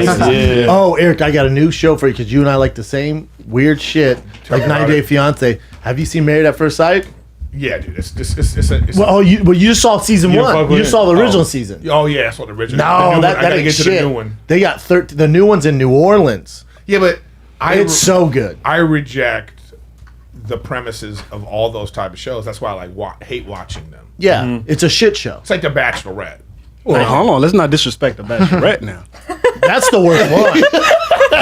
Yeah. Oh, Eric, I got a new show for you because you and I like the same weird shit, like 90 Day Fiance. Have you seen Married at First Sight? Yeah, dude. You just saw season one. You just saw the original season. Oh yeah, I saw the original. No, that ain't get shit. to the new one. They got the new one's in New Orleans. Yeah, but it's so good. I reject the premises of all those type of shows. That's why I hate watching them. Yeah, it's a shit show. It's like The Bachelorette. Well, hold on. Let's not disrespect the Bachelorette now. That's the worst one.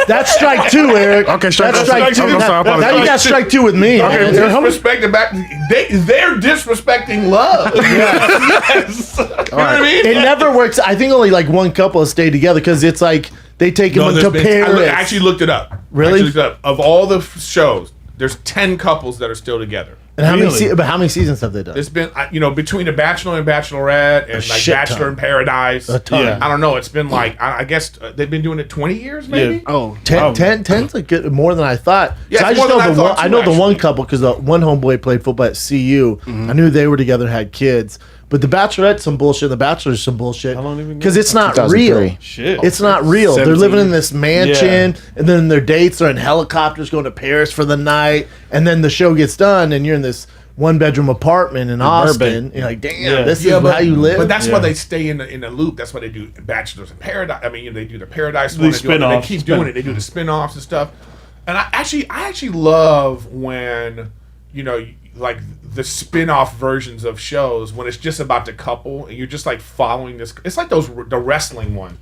That's strike two, Eric. Okay, strike That's two. strike two. I'm sorry, Now you got strike two with me. Okay, disrespect they're disrespecting love. Yes. You know what I mean? It never works. I think only like one couple has stayed together because it's like they take them and compare I it. actually looked it up. Really? Of all the shows, there's 10 couples that are still together. And how many seasons have they done? It's been, between The Bachelor and Bachelorette and like Bachelor in Paradise. A ton. I don't know. It's been like, I guess they've been doing it 20 years maybe? Yeah. Oh, 10's like good, more than I thought. Yeah, so I it's just more know than I thought I too, know the one actually. couple because the one homeboy played football at CU. I knew they were together and had kids. But The Bachelorette's some bullshit. The Bachelor's some bullshit. How long have you been Because it's not 2003. real. Shit. It's not real. They're 17 living in years. this mansion, and then their dates are in helicopters going to Paris for the night, and then the show gets done, and you're in this one-bedroom apartment in Austin. Burbank. You're like, damn, this is how you live. But that's why they stay in the loop. That's why they do Bachelors in Paradise. I mean, they do the Paradise one. They spin-offs. keep doing it. They do the spin-offs and stuff. And I actually love when, like the spin-off versions of shows when it's just about the couple and you're just like following this. It's like the wrestling one.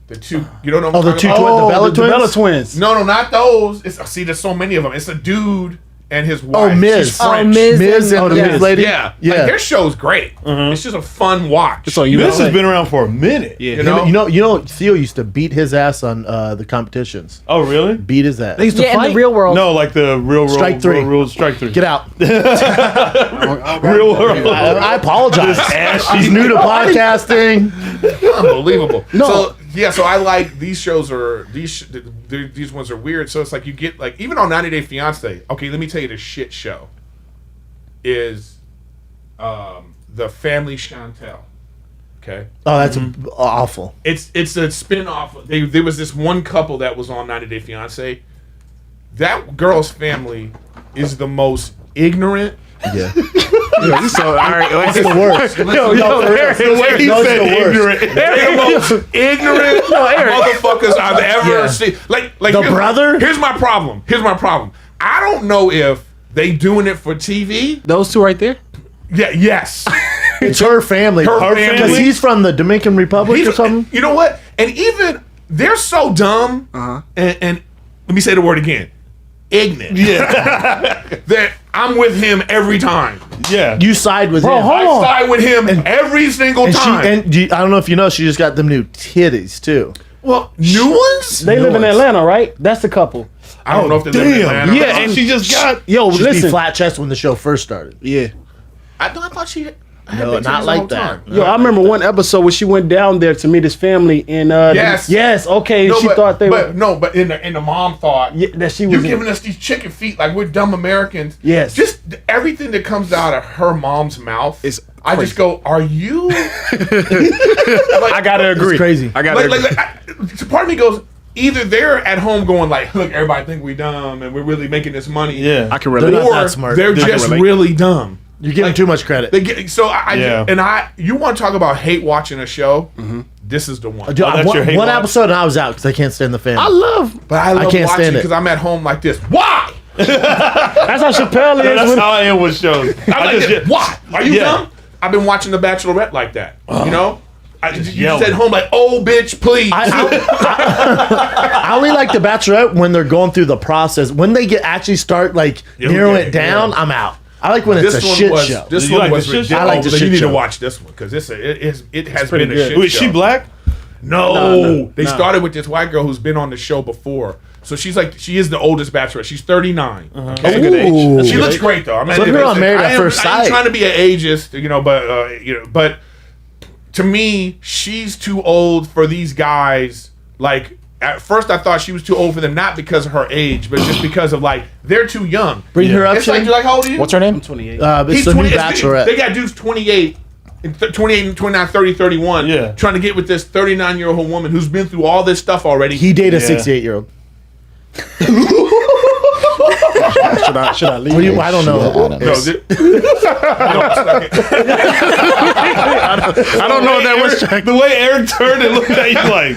The two, you don't know. Oh, the two the Bella Twins? No, not those. See, there's so many of them. It's a dude and his wife. Oh, Miz. She's French. Miz and the Yeah. Miz lady? Yeah. Like, their show's great. It's just a fun watch. So This has been around for a minute. Yeah. You know, Theo used to beat his ass on the competitions. Oh, really? Beat his ass. They used to Yeah, in fight. the real world. No, like the real world. Strike three. Strike three. Get out. Real world. I apologize. He's new to podcasting. Unbelievable. So I like these shows these ones are weird. So it's like you get like even on 90 Day Fiance. Okay, let me tell you the shit show is the Family Chantel. Okay. Oh, that's awful. It's a spin-off. There was this one couple that was on 90 Day Fiance. That girl's family is the most ignorant. Yeah. So, all right, It's the worst. The way he No, it's said the worst. ignorant. They're the most ignorant motherfuckers I've ever seen. Like The brother? Here's my problem. I don't know if they doing it for TV. those two right there. Yeah. Yes. It's her family. Her family? Because he's from the Dominican Republic or something. You know what? And even they're so dumb. And let me say the word again. Ignorant. Yeah. That I'm with him every time. Yeah. You side with him. I side with him every single And time. I don't know if you know, she just got them new titties too. Well, new ones? They live in Atlanta, right? That's the couple. I don't know if they live in Atlanta. Yeah, and and she just got. Yo, She'd be listen. flat chest when the show first started. Yeah. I thought she had No, big not titties like the whole that. time. Yo, I remember one episode where she went down there to meet his family, and Yes. okay, No, she but, thought they but were no, but in the mom thought that she you're was. giving us these chicken feet like we're dumb Americans. Yes. Just everything that comes out of her mom's mouth Is I just go, are you? I gotta agree. It's crazy. I gotta agree. So part of me goes, either they're at home going like, look, everybody think we dumb and we're really making this money. Yeah. I can relate. They're not Or that smart. they're I can just relate. really dumb. You're giving too much credit. They get so you want to talk about hate watching a show? This is the one. Dude, that's your hate one watch? episode and I was out because I can't stand the family. I love. But I love can't watching stand it. because I'm at home like this. Why? That's how Chappelle is. That's When, how I am with shows. I'm like this. Why? Are you Yeah. dumb? I've been watching The Bachelorette like that. You know? You just yelling. at home like, oh, bitch, please. I only like The Bachelorette when they're going through the process. When they actually start like narrowing it down, I'm out. I like when it's a shit show. This You one like was the shit ridiculous. show? I like the You shit need show. to watch this one because it has pretty been a good. shit Wait, show. she black? No, they started with this white girl who's been on the show before. So she is the oldest bachelorette. She's 39. That's a good age. Ooh. That's a She good looks age. great though. I mean, So you're on Married at First I ain't Sight. trying to be an ageist, but to me, she's too old for these guys. Like at first, I thought she was too old for them, not because of her age, but just because of like they're too young. Bring her up, It's like Shane. you're like, how old are you? What's her name? I'm 28. It's He's the new 20. Bachelorette. They got dudes 28 28, 29, 30, 31, Yeah. trying to get with this 39-year-old woman who's been through all this stuff already. He dated a Yeah. 68-year-old. Should I leave? What do you, I don't know. No, I don't know if that was. The way Eric turned and looked at you like,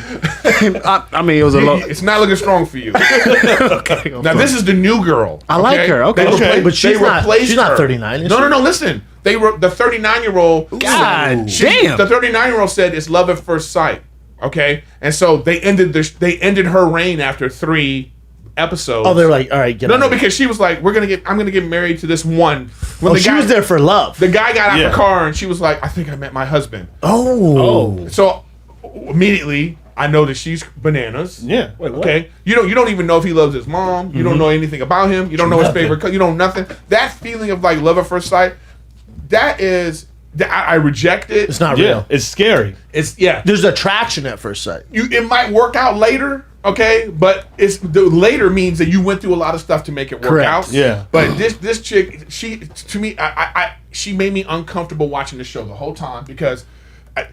I mean, it was a lot. it's not looking strong for you. Now this is the new girl. I like her. Okay. But she's not. replaced She's not her. 39. Is No, she? no, no. Listen, the 39-year-old. God damn. The 39-year-old said it's love at first sight. Okay, and so they ended her reign after 3 episodes. Oh, they're like, all right, get No, out no, of here. because she was like, I'm gonna get married to this one. When Oh, she was there for love. The guy got out Yeah. the car and she was like, I think I met my husband. Oh. So immediately I know that she's bananas. yeah. Okay, you don't even know if he loves his mom. You don't know anything about him. You don't know his favorite. You know nothing. That feeling of like love at first sight, I reject it. It's not Yeah, real. it's scary. It's There's attraction at first sight. it might work out later. Okay, but it's the later means that you went through a lot of stuff to make it work Correct. out. Yeah. But this chick, to me, she made me uncomfortable watching the show the whole time because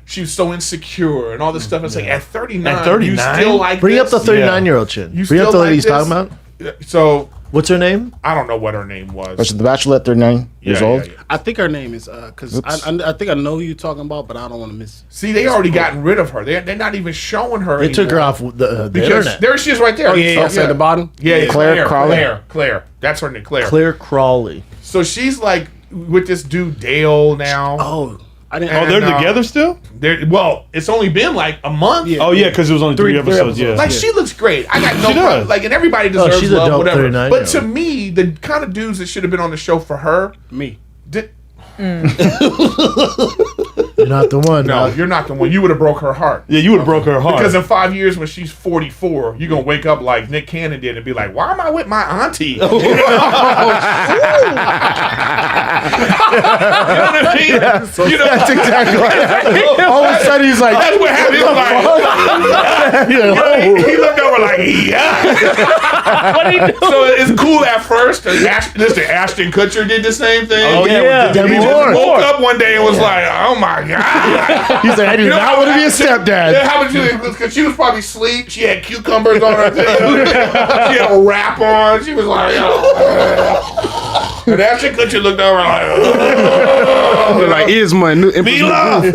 she was so insecure and all this stuff. It's like at 39, At 39? you still like Bring this? up the 39-year-old chin. You Bring up still the lady he's like talking this? about. So What's her name? I don't know what her name was. The Bachelorette, 39 years old. I think her name is because I think I know who you're talking about, but I don't want to miss. See, they already gotten rid of her. They're not even showing her. They took her off the because internet. there she is right there. Oh yeah, at the bottom. Yeah, Claire Crawley? Claire. That's her name, Claire. Claire Crawley. So she's like with this dude Dale now. Oh, I didn't. And, They're together still? Well, it's only been like a month. Yeah. Oh, yeah, because it was only three episodes. Yeah. Like she looks great. I got no She problem. does. Like, and everybody deserves she's a love, dope whatever. 39 But to year old. me, the kind of dudes that should have been on the show for her me. did. You're not the one. No, dog. you're not the one. You would have broke her heart. Yeah, you would have broke her heart. Because in 5 years, when she's 44, you're gonna wake up like Nick Cannon did and be like, "Why am I with my auntie?" You know what I mean? You know, That's exactly right. All of a sudden, he's like, that's what happened. He was like, he looked over like, yeah. What are you doing? So it's cool at first. Listen, Ashton Kutcher did the same thing. Oh, yeah. Demi He just Moore. woke up one day and was like, "Oh my god!" He's like, I do You know not how want to be a happened? stepdad. Yeah, how would you? Because she was probably asleep. She had cucumbers on her thing. She had a wrap on. She was like, oh. And Ashton Kutcher looked over like, oh. Like is my new Be love.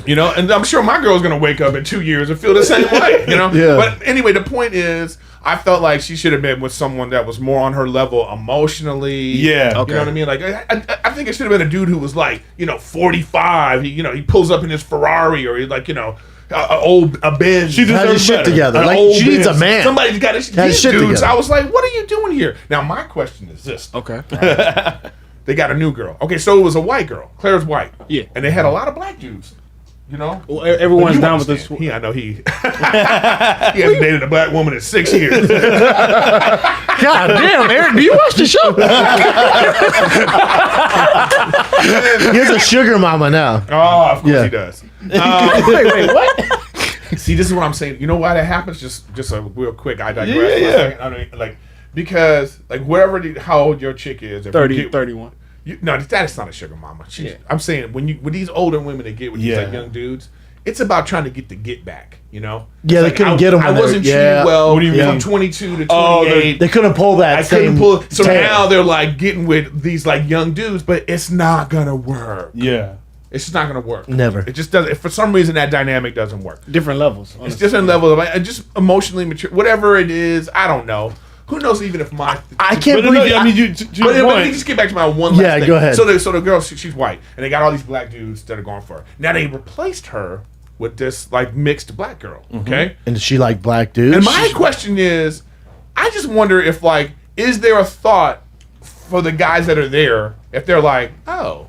You know, and I'm sure my girl's gonna wake up in 2 years and feel the same way. You know. Yeah. But anyway, the point is, I felt like she should have been with someone that was more on her level emotionally. Yeah. You know what I mean? Like, I think it should have been a dude who was like, 45. He pulls up in his Ferrari or he's like, a Benz. She Has his deserves shit better. together. An Like, old she needs a Benz. man. Somebody's got to Has these shit dudes. together. I was like, what are you doing here? Now, my question is this. Okay. They got a new girl. Okay, so it was a white girl. Claire's white. Yeah. And they had a lot of black dudes. Well, Everyone's you down with this. understand. I know he he hasn't dated a black woman in 6 years. God damn, Eric, do you watch the show? He has a sugar mama now. Oh, of course Yeah. he does. Wait, what? See, this is what I'm saying. You know why that happens? Just a real quick. I digress. for a Yeah. second. I mean, because how old your chick is, if 30, you get, 31. no, that's not a sugar mama. Yeah. I'm saying with these older women that get with these Yeah. young dudes, it's about trying to get the get back. Yeah, It's they couldn't get 'em I when they wasn't were- treated yeah. well. What do you from mean? 22 to Oh, 28. They couldn't pull that I couldn't same pull. So tail. now they're like getting with these like young dudes, but it's not gonna work. Yeah. It's just not gonna work. Never. It just doesn't. For some reason, that dynamic doesn't work. Different levels. It's different level of just emotionally mature. Whatever it is, I don't know. Who knows? Even if my I can't But no, believe I mean, to But, your but let me point. just get back to my one last Yeah, thing. go ahead. So the girl, she's white, and they got all these black dudes that are going for her. Now they replaced her with this like mixed black girl. Okay. And she like black dudes. And my question is, I just wonder if is there a thought for the guys that are there if they're like, oh,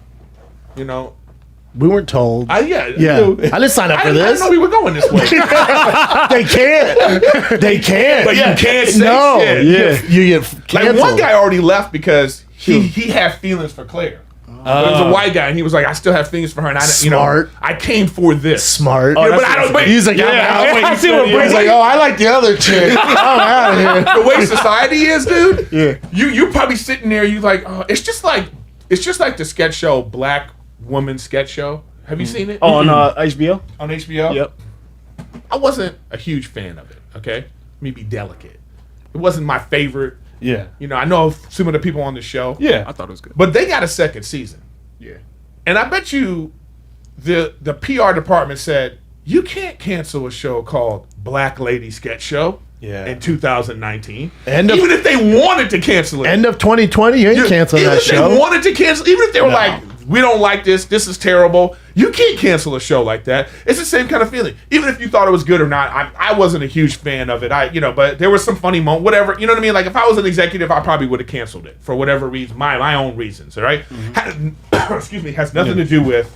we weren't told. yeah, Yeah. I didn't sign up for I this. didn't know we were going this way. They can't. They can't. But you can't say no. shit. You get Like canceled. one guy already left because he had feelings for Claire. It was a white guy, and he was like, "I still have feelings for her." And Smart. I came for this. Smart. Yeah, but I don't. But He's like, Yeah, I see what He's like, oh, I like the other chick. I'm out of here. the way society is, dude. Yeah. You're probably sitting there. You like, oh, it's just like the sketch show Black woman sketch show. Have you seen it? Oh, on HBO. On HBO? Yep. I wasn't a huge fan of it, okay? Let me be delicate. It wasn't my favorite. Yeah. You know, I know some of the people on the show. Yeah. I thought it was good. But they got a second season. Yeah. And I bet you the PR department said, you can't cancel a show called Black Lady Sketch Show in 2019. Even if they wanted to cancel it. End of 2020, you ain't canceling that show. Even if they wanted to cancel, even if they were like, we don't like this is terrible, you can't cancel a show like that. It's the same kind of feeling. Even if you thought it was good or not, I wasn't a huge fan of it. But there was some funny moment, whatever. You know what I mean? Like if I was an executive, I probably would have canceled it for whatever reason, my own reasons. All right, excuse me, has nothing to do with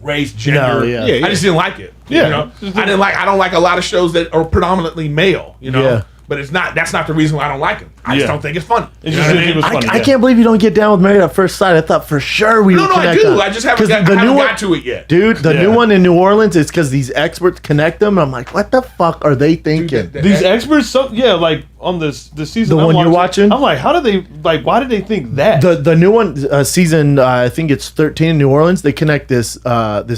race, gender. I just didn't like it. Yeah. You know? I don't like a lot of shows that are predominantly male. You know. Yeah. But that's not the reason why I don't like them. I just don't think it's funny. It's just it was funny. I can't believe you don't get down with Married at First Sight. I thought for sure we would connect. I do. on- I just haven't 'cause got to it yet. Dude, the new one in New Orleans is because these experts connect them. I'm like, what the fuck are they thinking? These experts, like on the season, The I'm one you're watching? I'm like, how did they why did they think that? The new one, season, I think it's 13 in New Orleans. They connect this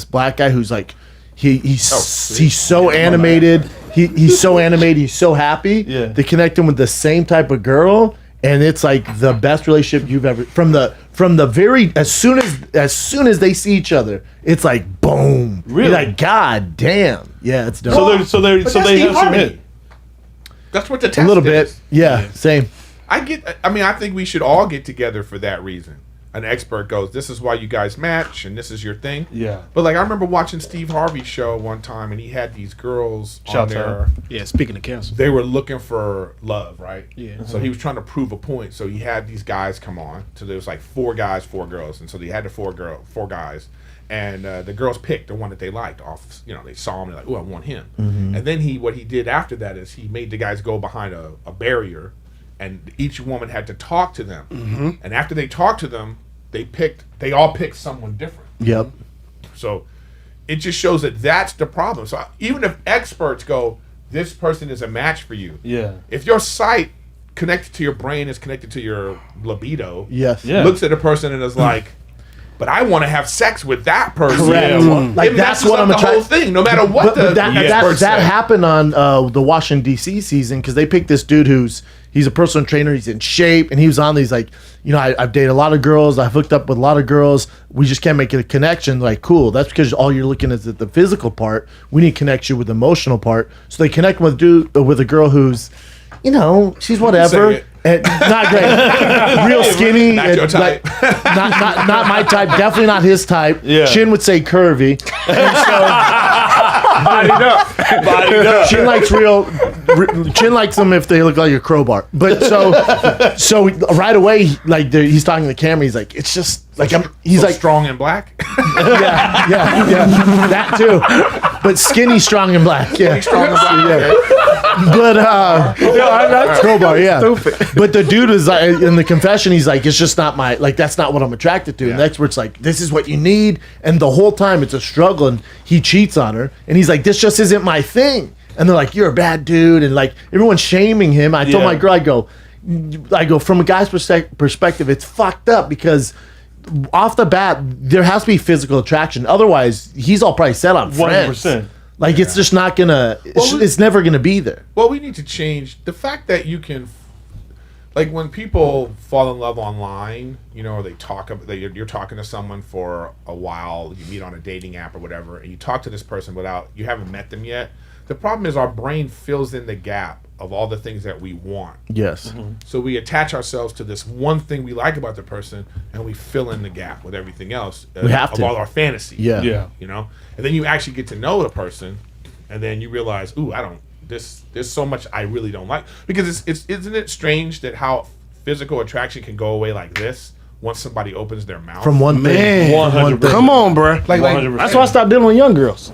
black guy who's like, he's so animated. He's so animated. He's so happy. Yeah. They connect him with the same type of girl, and it's like the best relationship you've ever from the very as soon as they see each other, it's like boom. Really? You're like, God damn. Yeah, it's dope. So they have some hit. That's what the test a little is. bit. Yeah, same. I think we should all get together for that reason. An expert goes, this is why you guys match, and this is your thing. Yeah. But like I remember watching Steve Harvey's show one time, and he had these girls on Shouts there. out. Yeah. Speaking of cancer. They were looking for love, right? Yeah. So he was trying to prove a point. So he had these guys come on. So there was like 4 guys, 4 girls, and so they had the 4 guys, and the girls picked the one that they liked off. You know, they saw him, they're like, oh, I want him. Mm-hmm. And then what he did after that is he made the guys go behind a barrier, and each woman had to talk to them. Mm-hmm. And after they talked to them, they all picked someone different. Yep. So it just shows that that's the problem. So even if experts go, this person is a match for you. Yeah. If your sight connected to your brain is connected to your libido, Yes. Yeah. looks at a person and is like, but I want to have sex with that person. Correct. Yeah, well, Like it that's messes what up I'm the attracted. whole thing, no matter what But that experts say. happened on the Washington D.C. season because they picked this dude he's a personal trainer. He's in shape, and he was on these like, you know, I've dated a lot of girls. I've hooked up with a lot of girls. We just can't make a connection. Like, cool. That's because all you're looking at the physical part. We need to connect you with the emotional part. So they connect with a girl who's, you know, she's whatever. it. And not great, real skinny. Not your type. Not my type. Definitely not his type. Yeah. Chin would say curvy. Bodied up. Chin likes them if they look like a crowbar. But so right away, like he's talking to the camera. He's like, it's just like he's like strong and black. yeah, that too. But skinny, strong, and black. Yeah, Strong and black. Yeah. But That's crowbar, yeah. Stupid. But the dude is like, in the confession, he's like, it's just not my, like, that's not what I'm attracted to. And the expert's like, this is what you need. And the whole time it's a struggle, and he cheats on her. And he's like, this just isn't my thing. And they're like, you're a bad dude. And like, everyone's shaming him. I told my girl, I go, from a guy's perspective, it's fucked up because off the bat, there has to be physical attraction. Otherwise, he's all probably set on friends. 100%. Like, it's just not gonna, it's never gonna be there. Well, we need to change the fact that you can, like, when people fall in love online, you know, or they talk about, you're talking to someone for a while, you meet on a dating app or whatever, and you talk to this person you haven't met them yet. The problem is our brain fills in the gap of all the things that we want. Yes. Mm-hmm. So we attach ourselves to this one thing we like about the person, and we fill in the gap with everything else We have of to. all our fantasy. Yeah. Yeah. You know, and then you actually get to know the person, and then you realize, ooh, there's so much I really don't like, because isn't it strange that how physical attraction can go away like this once somebody opens their mouth From one thing. Man, 100%. come on, bro. like 100%. That's why I stopped dealing with young girls.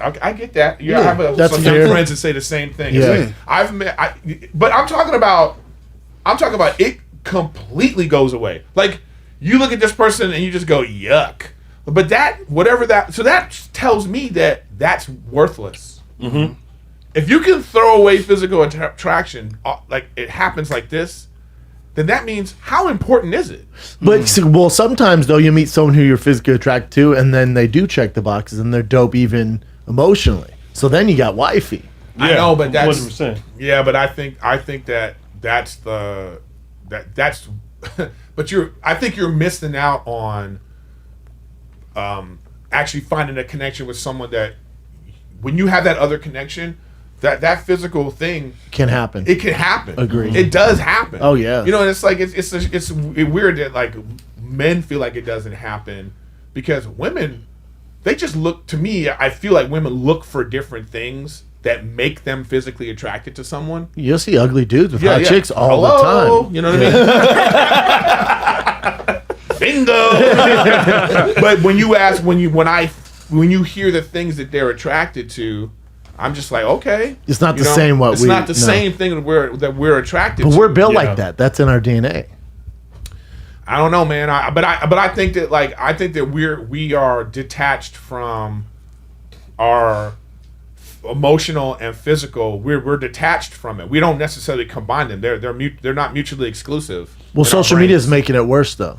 I get that. Yeah, I have that's some fair. young friends that say the same thing. It's Yeah. like, I've met, but I'm talking about it completely goes away. Like, you look at this person and you just go, yuck. But that tells me that that's worthless. Mm-hmm. If you can throw away physical attraction, like it happens like this, then that means how important is it? But well, sometimes though you meet someone who you're physically attracted to, and then they do check the boxes, and they're dope even emotionally. So then you got wifey. I know, but that's 100%. Yeah, but I think that's but I think you're missing out on actually finding a connection with someone that when you have that other connection, that physical thing Can happen. It can happen. Agreed. It does happen. Oh, yeah. You know, and it's like it's weird that like men feel like it doesn't happen because women, they just look, to me, I feel like women look for different things that make them physically attracted to someone. You'll see ugly dudes with hot chicks all the time. You know what I mean? Bingo. But when you hear the things that they're attracted to, I'm just like, okay. It's not the same it's not the same thing that we're attracted to. But we're built like that. That's in our DNA. I don't know, man. But I think that we are detached from our emotional and physical. We're detached from it. We don't necessarily combine them. They're not mutually exclusive. Well, social media is making it worse though.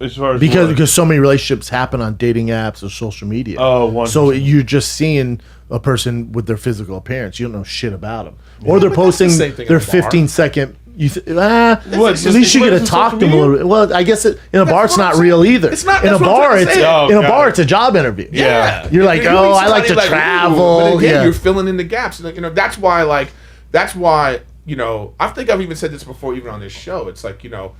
As far as because so many relationships happen on dating apps or social media. Oh, 100%. So you're just seeing a person with their physical appearance. You don't know shit about them, or they're posting the same thing their in a bar. 15-second. What, At least you get to talk to them a little bit. Well, I guess in a bar it's not real either. It's not. In a That's what I'm bar, trying to it's say. Oh, God. it's a job interview. Yeah. You're like, You oh, meet I like to somebody travel. But again, Yeah. you're filling in the gaps. Like, that's why I think I've even said this before, even on this show. It's like, you know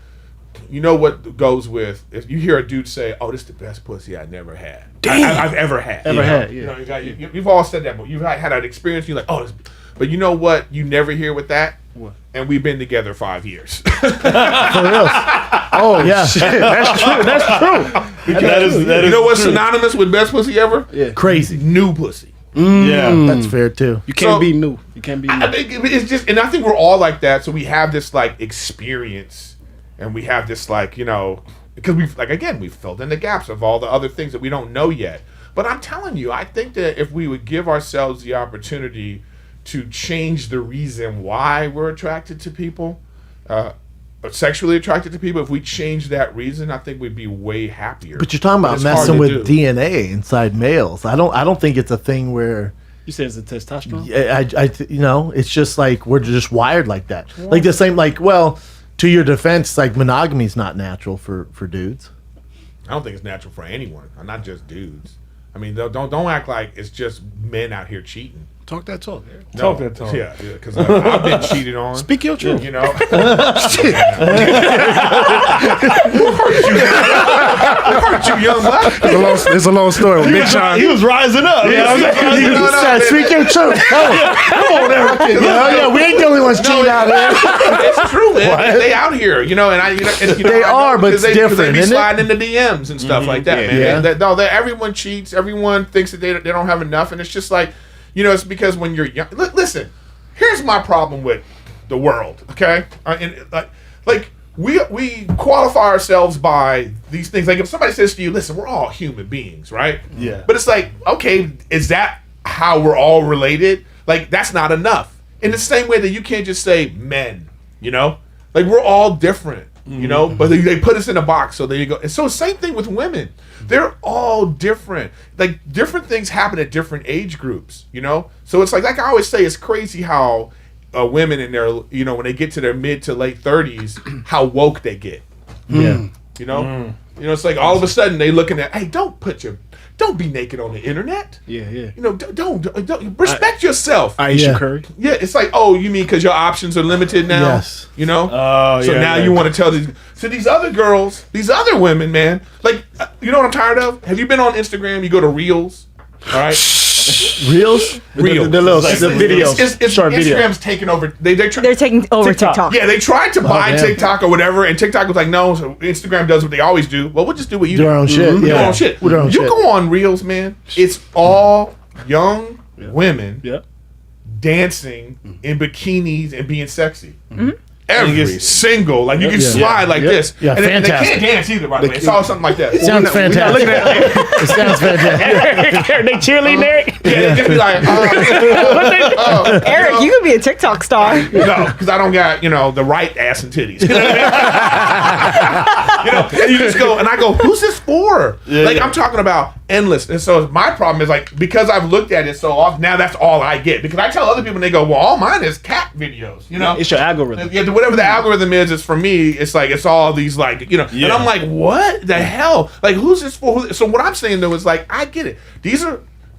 what goes with if you hear a dude say, "Oh, this is the best pussy I never had. I've ever had." You've all said that, but you've had that experience. You're like, "Oh," but you know what? You never hear with that. What? And we've been together 5 years. For real. Oh yeah, Shit, that's true. That's true. that is You know what's true. synonymous with best pussy ever? Yeah. crazy. New pussy. Yeah. That's fair too. You can't So- be new. You can't be new. I think it's just, and I think we're all like that. So we have this like experience, and we have this like, because we've filled in the gaps of all the other things that we don't know yet. But I'm telling you, I think that if we would give ourselves the opportunity to change the reason why we're attracted to people, sexually attracted to people, if we change that reason, I think we'd be way happier. But you're talking about it's hard messing to with do. DNA inside males. I don't think it's a thing where. You said it's a testosterone. It's just like we're just wired like that. Like the same, like, well, to your defense, like monogamy is not natural for dudes. I don't think it's natural for anyone, not just dudes. I mean, don't act like it's just men out here cheating. Talk that talk. Talk that talk. Yeah, because I've been cheated on. Speak your truth. You know. Who hurt you, young buck? It's a long story. With Big Sean. He was rising up. Speak your truth. Come on, Eric. We ain't the only ones cheating out here. It's true, man. They out here, and They are, but it's because different, They be isn't it? sliding into DMs and stuff like that, man. Yeah. Everyone cheats. Everyone thinks that they don't have enough, and it's just like, it's because when you're young. Listen, here's my problem with the world. Okay, we qualify ourselves by these things. Like if somebody says to you, "Listen, we're all human beings, right?" Yeah. But it's like, okay, is that how we're all related? Like that's not enough. In the same way that you can't just say men, like we're all different, but they put us in a box. So there you go. And so same thing with women. They're all different. Like different things happen at different age groups, So it's like I always say, it's crazy how women in their, when they get to their mid to late 30s, how woke they get. Yeah. It's like all of a sudden they looking at, hey, don't be naked on the internet. Yeah. Don't respect yourself. Aisha Yeah. Curry. Yeah, it's like, oh, you mean because your options are limited now? Yes. Oh, So yeah, now yeah. you want to tell these other girls, these other women, man. Like, you know what I'm tired of? Have you been on Instagram? You go to Reels, all right? Reels? Reels. The video. It's Short video. Instagram's taking over. They're taking over TikTok. Yeah, they tried to buy damn. TikTok or whatever, and TikTok was like, no. So Instagram does what they always do. Well, we'll just do what you Do do. our own shit. Do Yeah. our own shit. Do our own You shit. go on Reels, man. It's all young women Yeah. dancing in bikinis and being sexy. Every single, like you can slide like this. Yeah, and they fantastic. can't dance either, by the way. It's all something like that. Sounds fantastic. It sounds fantastic. They cheerleading, Eric. Yeah, they just be like, Eric, you could be a TikTok star. no, because I don't got, the right ass and titties. You know what I mean? And you just go, and I go, who's this for? I'm talking about endless. And so my problem is like, because I've looked at it so often, now that's all I get. Because I tell other people and they go, well, all mine is cat videos, It's your algorithm. Yeah, whatever the algorithm is for me, it's like, it's all these like, and I'm like, what the hell? Like, who's this for? So what I'm saying though is like, I get it.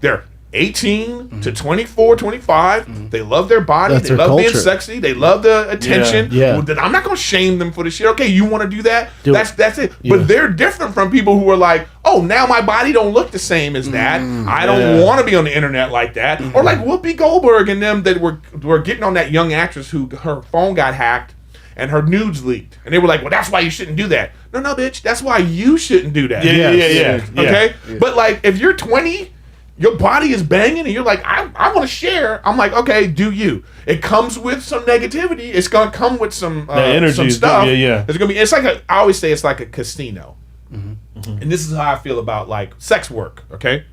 They're 18 to 24, 25. They love their body. That's They their love being culture. sexy. They love the attention. Yeah. Well, then I'm not going to shame them for the shit. Okay, you want to do that? Do it. That's it. Yeah. But they're different from people who are like, oh, now my body don't look the same as that. I don't want to be on the internet like that. Or like Whoopi Goldberg and them that were getting on that young actress who her phone got hacked and her nudes leaked. And they were like, well, that's why you shouldn't do that. No, bitch. That's why you shouldn't do that. Yeah. Okay? But like, if you're 20, your body is banging and you're like, I want to share. I'm like, okay, do you. It comes with some negativity. It's going to come with some energy some is stuff. yeah. It's going to be, I always say it's like a casino. And this is how I feel about like sex work, okay?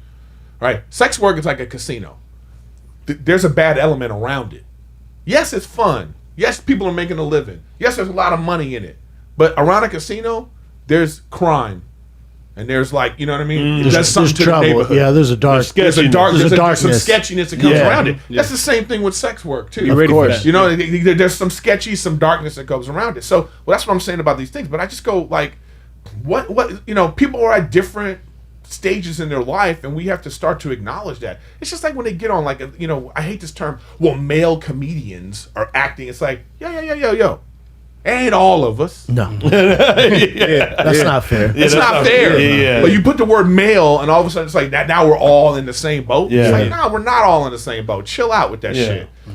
All right, sex work is like a casino. There's a bad element around it. Yes, it's fun. Yes, people are making a living. Yes, there's a lot of money in it. But around a casino, there's crime. And there's like, you know what I mean? There's something to trouble. the neighborhood. Yeah, there's a dark. There's some darkness. sketchiness that comes Yeah. around it. That's the same thing with sex work too. You're ready for that. You know, there's some sketchy, some darkness that goes around it. So, well, that's what I'm saying about these things. But I just go like, what, people are at different stages in their life, and we have to start to acknowledge that. It's just like when they get on, like, I hate this term. Well, male comedians are acting. It's like, yo. Ain't all of us. No, that's not fair. It's not fair. Yeah. But you put the word male, and all of a sudden it's like that. Now we're all in the same boat. Yeah. It's like, no, we're not all in the same boat. Chill out with that Yeah. shit.